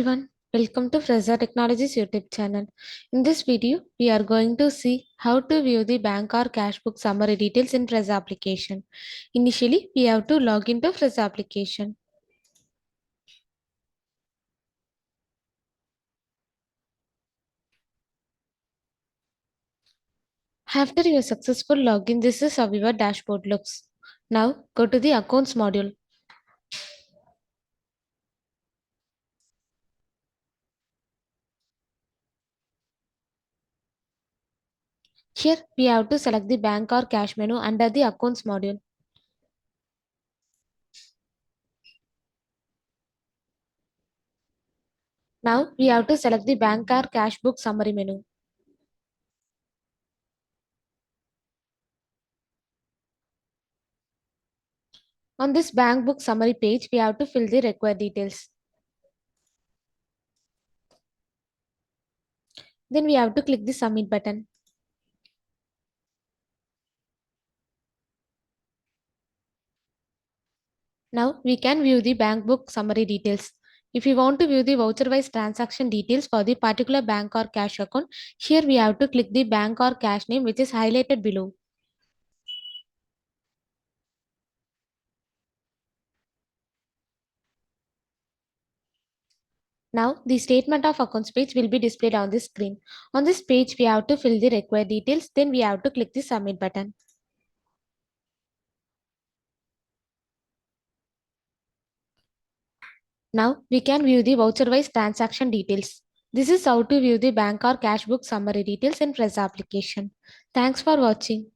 everyone, welcome to Fresa Technologies YouTube channel. In this video, we are going to see how to view the bank or cash book summary details in Fresa application. Initially, we have to log into Fresa application. After your successful login, this is how your dashboard looks. Now, go to the Accounts module. Here, we have to select the bank or cash menu under the Accounts module. Now, we have to select the bank or cash book summary menu. On this bank book summary page, we have to fill the required details. Then we have to click the submit button. Now we can view the bank book summary details. If we want to view the voucher-wise transaction details for the particular bank or cash account, here we have to click the bank or cash name which is highlighted below. Now the statement of accounts page will be displayed on the screen. On this page we have to fill the required details, then we have to click the submit button. Now we can view the voucher-wise transaction details. This is how to view the bank or cash book summary details in Fresa application. Thanks for watching.